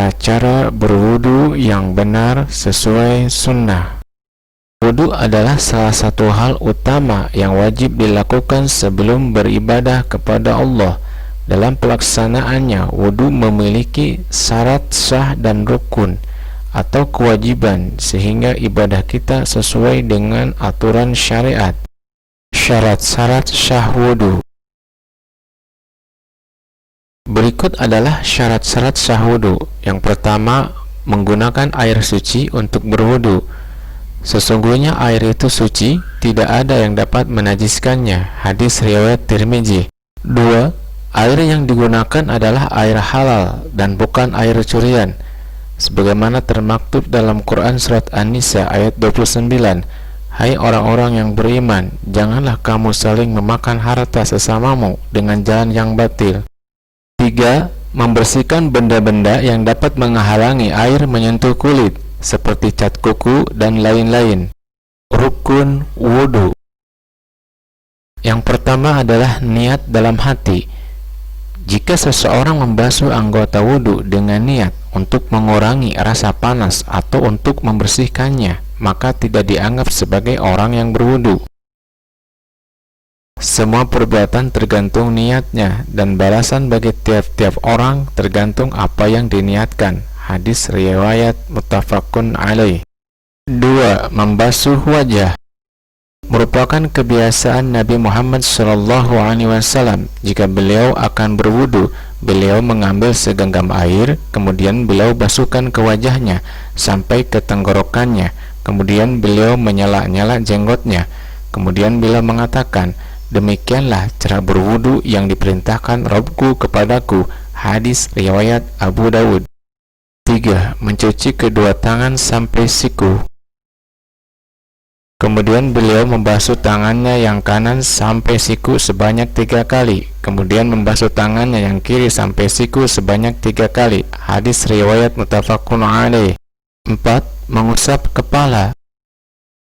cara berwudu yang benar sesuai sunnah. Wudu adalah salah satu hal utama yang wajib dilakukan sebelum beribadah kepada Allah. Dalam pelaksanaannya, wudu memiliki syarat sah dan rukun atau kewajiban sehingga ibadah kita sesuai dengan aturan syariat. Syarat-syarat sah wudu. Berikut adalah syarat-syarat sah wudu. Yang pertama, menggunakan air suci untuk berwudu. Sesungguhnya air itu suci, tidak ada yang dapat menajiskannya. Hadis riwayat Tirmizi. 2. Air yang digunakan adalah air halal dan bukan air curian, sebagaimana termaktub dalam Quran surat An-Nisa ayat 29. Hai orang-orang yang beriman, janganlah kamu saling memakan harta sesamamu dengan jalan yang batil. 3. Membersihkan benda-benda yang dapat menghalangi air menyentuh kulit, seperti cat kuku dan lain-lain. Rukun wudu. Yang pertama adalah niat dalam hati. Jika seseorang membasuh anggota wudu dengan niat untuk mengurangi rasa panas atau untuk membersihkannya, maka tidak dianggap sebagai orang yang berwudu. Semua perbuatan tergantung niatnya, dan balasan bagi tiap-tiap orang tergantung apa yang diniatkan. Hadis riwayat muttafaqun alaih. 2. Membasuh wajah. Merupakan kebiasaan Nabi Muhammad SAW. Jika beliau akan berwudu, beliau mengambil segenggam air, kemudian beliau basuhkan ke wajahnya sampai ke tenggorokannya. Kemudian beliau menyela-nyela jenggotnya. Kemudian beliau mengatakan, demikianlah cara berwudu yang diperintahkan Rabbku kepadaku. Hadis riwayat Abu Dawud. 3. Mencuci kedua tangan sampai siku. Kemudian beliau membasuh tangannya yang kanan sampai siku sebanyak 3 kali. Kemudian membasuh tangannya yang kiri sampai siku sebanyak 3 kali. Hadis riwayat muttafaqun alaih. 4. Mengusap kepala.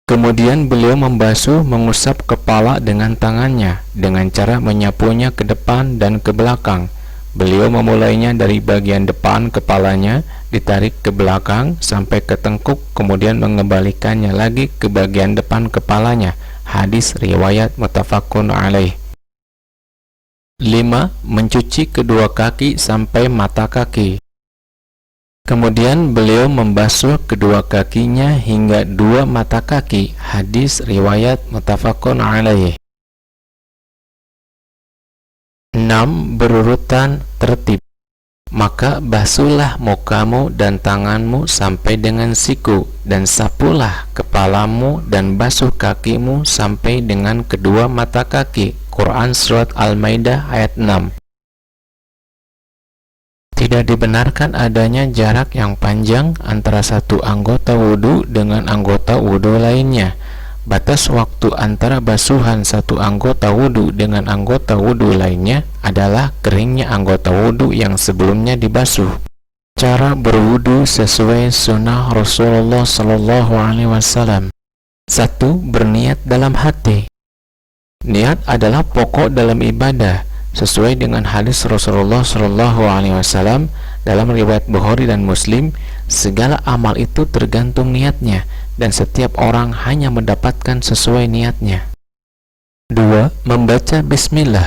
Kemudian beliau mengusap kepala dengan tangannya dengan cara menyapunya ke depan dan ke belakang. Beliau memulainya dari bagian depan kepalanya, ditarik ke belakang sampai ke tengkuk, kemudian mengembalikannya lagi ke bagian depan kepalanya. Hadis riwayat muttafaqun alaih. 5. Mencuci kedua kaki sampai mata kaki. Kemudian beliau membasuh kedua kakinya hingga 2 mata kaki. Hadis riwayat muttafaqun alaih. 6. Berurutan tertib. Maka basuhlah mukamu dan tanganmu sampai dengan siku, dan sapulah kepalamu dan basuh kakimu sampai dengan kedua mata kaki. Quran surat Al-Maidah ayat 6. Tidak dibenarkan adanya jarak yang panjang antara satu anggota wudu dengan anggota wudu lainnya. Batas waktu antara basuhan satu anggota wudu dengan anggota wudu lainnya adalah keringnya anggota wudu yang sebelumnya dibasuh. Cara berwudu sesuai sunnah Rasulullah SAW. 1. Berniat dalam hati. Niat adalah pokok dalam ibadah. Sesuai dengan hadis Rasulullah SAW dalam riwayat Bukhari dan Muslim, segala amal itu tergantung niatnya, dan setiap orang hanya mendapatkan sesuai niatnya. 2. Membaca bismillah.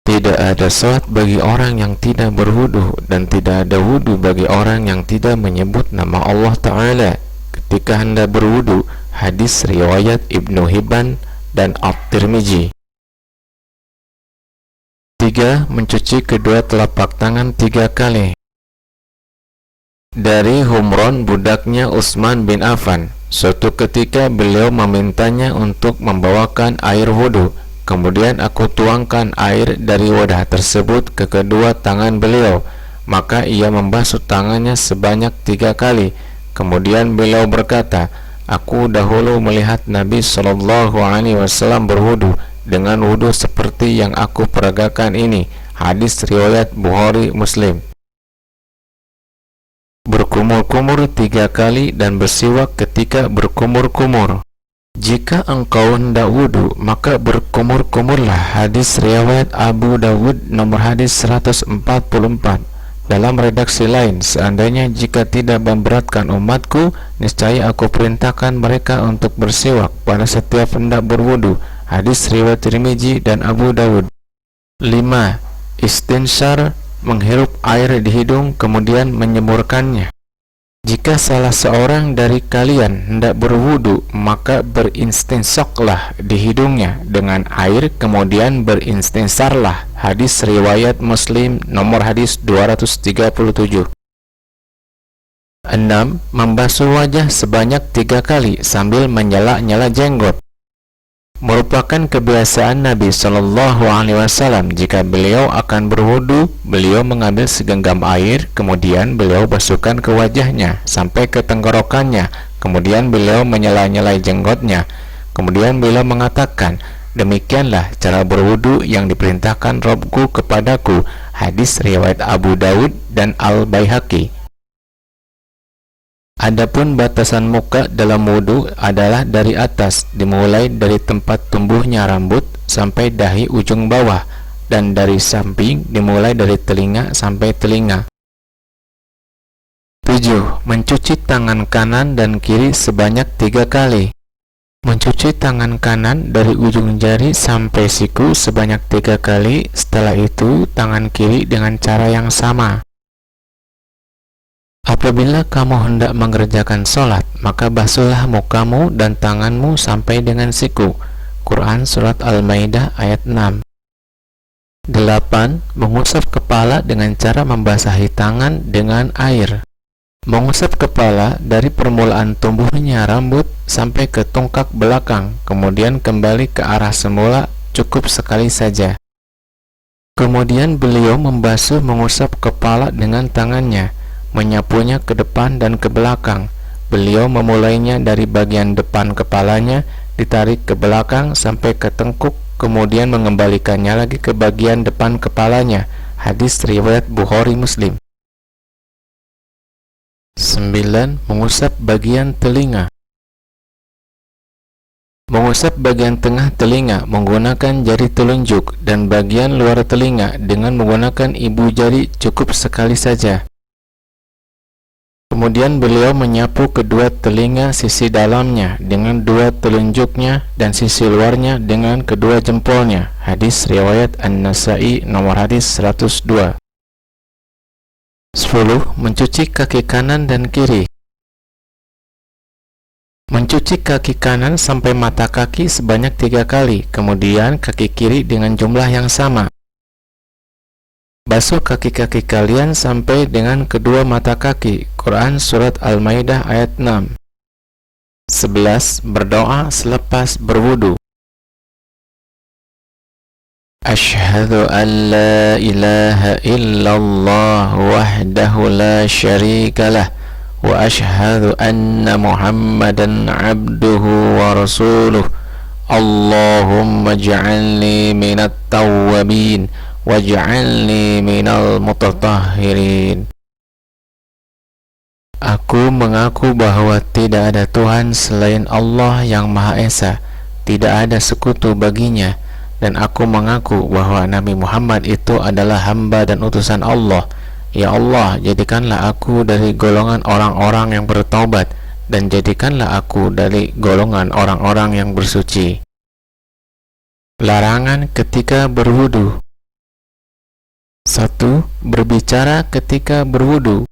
Tidak ada salat bagi orang yang tidak berwudu, dan tidak ada wudu bagi orang yang tidak menyebut nama Allah Ta'ala ketika hendak berwudu. Hadis riwayat Ibnu Hibban dan At-Tirmizi. 3. Mencuci kedua telapak tangan 3 kali. Dari Humron, budaknya Utsman bin Affan, suatu ketika beliau memintanya untuk membawakan air wudu. Kemudian aku tuangkan air dari wadah tersebut ke kedua tangan beliau, maka ia membasuh tangannya sebanyak 3 kali. Kemudian beliau berkata, aku dahulu melihat Nabi SAW berwudu dengan wudu seperti yang aku peragakan ini. Hadis riwayat Bukhari Muslim. Berkumur-kumur 3 kali dan bersiwak ketika berkumur-kumur. Jika engkau hendak wudu, maka berkumur-kumurlah. Hadis riwayat Abu Dawud nomor hadis 144. Dalam redaksi lain, seandainya jika tidak memberatkan umatku, niscaya aku perintahkan mereka untuk bersiwak pada setiap hendak berwudu. Hadis riwayat Tirmizi dan Abu Dawud. 5. Istinsyar, menghirup air di hidung kemudian menyemburkannya. Jika salah seorang dari kalian hendak berwudu, maka beristinsaqlah di hidungnya dengan air, kemudian beristinsarlah. Hadis riwayat Muslim nomor hadis 237. 6. Membasuh wajah sebanyak 3 kali sambil menyela-nyela jenggot. Merupakan kebiasaan Nabi Shallallahu Alaihi Wasallam, jika beliau akan berwudu, beliau mengambil segenggam air, kemudian beliau basuhkan ke wajahnya sampai ke tenggorokannya, kemudian beliau menyela-nyelai jenggotnya, kemudian beliau mengatakan, demikianlah cara berwudu yang diperintahkan Rabbku kepadaku. Hadis riwayat Abu Dawud dan Al-Baihaqi. Adapun batasan muka dalam wudu adalah dari atas, dimulai dari tempat tumbuhnya rambut sampai dahi ujung bawah, dan dari samping dimulai dari telinga sampai telinga. 7. Mencuci tangan kanan dan kiri sebanyak 3 kali. Mencuci tangan kanan dari ujung jari sampai siku sebanyak 3 kali, setelah itu tangan kiri dengan cara yang sama. Apabila kamu hendak mengerjakan sholat, maka basuhlah mukamu dan tanganmu sampai dengan siku. Quran Surat Al-Maidah ayat 6. 8. Mengusap kepala dengan cara membasahi tangan dengan air. Mengusap kepala dari permulaan tumbuhnya rambut sampai ke tungkak belakang, kemudian kembali ke arah semula, cukup sekali saja. Kemudian beliau mengusap kepala dengan tangannya, menyapunya ke depan dan ke belakang. Beliau memulainya dari bagian depan kepalanya, ditarik ke belakang sampai ke tengkuk, kemudian mengembalikannya lagi ke bagian depan kepalanya. Hadis riwayat Bukhari Muslim. 9. Mengusap bagian telinga. Mengusap bagian tengah telinga menggunakan jari telunjuk dan bagian luar telinga dengan menggunakan ibu jari cukup sekali saja. Kemudian beliau menyapu kedua telinga sisi dalamnya dengan 2 telunjuknya dan sisi luarnya dengan kedua jempolnya. Hadis riwayat An-Nasa'i nomor hadis 102. 10. Mencuci kaki kanan dan kiri. Mencuci kaki kanan sampai mata kaki sebanyak 3 kali, kemudian kaki kiri dengan jumlah yang sama. Basuh kaki-kaki kalian sampai dengan kedua mata kaki. Quran Surat Al-Maidah ayat 6. 11. Berdoa selepas berwudu. Asyhadu an la ilaha illallah wahdahu la syarikalah wa asyhadu anna Muhammadan abduhu wa rasuluh. Allahumma ja'alni minat tawwabin waj'alni minal mutatahhirin. Aku mengaku bahwa tidak ada Tuhan selain Allah yang Maha Esa, tidak ada sekutu baginya, dan aku mengaku bahwa Nabi Muhammad itu adalah hamba dan utusan Allah. Ya Allah, jadikanlah aku dari golongan orang-orang yang bertaubat, dan jadikanlah aku dari golongan orang-orang yang bersuci. Larangan ketika berwudu. 1. Berbicara ketika berwudu.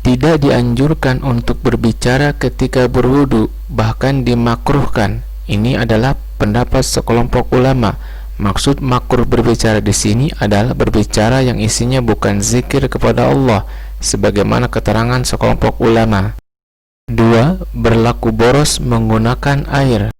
Tidak dianjurkan untuk berbicara ketika berwudu, bahkan dimakruhkan. Ini adalah pendapat sekelompok ulama. Maksud makruh berbicara di sini adalah berbicara yang isinya bukan zikir kepada Allah, sebagaimana keterangan sekelompok ulama. 2. Berlaku boros menggunakan air.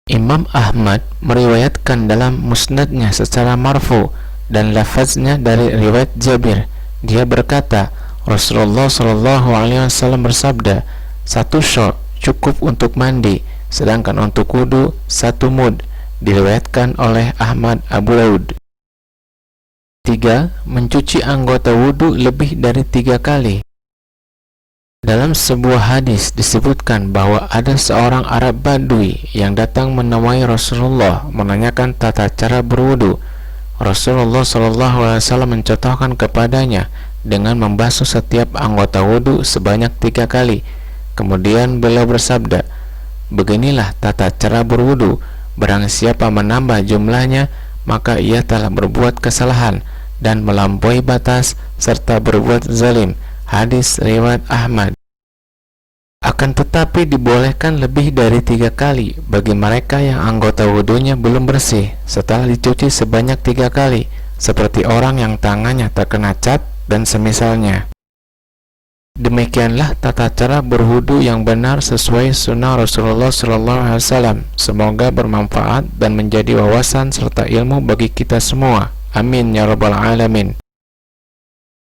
Imam Ahmad meriwayatkan dalam musnadnya secara marfu dan lafaznya dari riwayat Jabir. Dia berkata, Rasulullah Shallallahu Alaihi Wasallam bersabda, 1 shot cukup untuk mandi, sedangkan untuk wudu 1 mud. Diriwayatkan oleh Ahmad Abu Daud. 3. Mencuci anggota wudu lebih dari 3 kali. Dalam sebuah hadis disebutkan bahwa ada seorang Arab Badui yang datang menemui Rasulullah menanyakan tata cara berwudu. Rasulullah SAW mencontohkan kepadanya dengan membasuh setiap anggota wudhu sebanyak 3 kali. Kemudian beliau bersabda, "Beginilah tata cara berwudhu. Barang siapa menambah jumlahnya, maka ia telah berbuat kesalahan dan melampaui batas serta berbuat zalim." Hadis riwayat Ahmad. Akan tetapi dibolehkan lebih dari 3 kali bagi mereka yang anggota wudhunya belum bersih setelah dicuci sebanyak 3 kali, seperti orang yang tangannya terkena cat dan semisalnya. Demikianlah tata cara berwudu yang benar sesuai sunnah Rasulullah SAW. Semoga bermanfaat dan menjadi wawasan serta ilmu bagi kita semua. Amin ya rabbal alamin.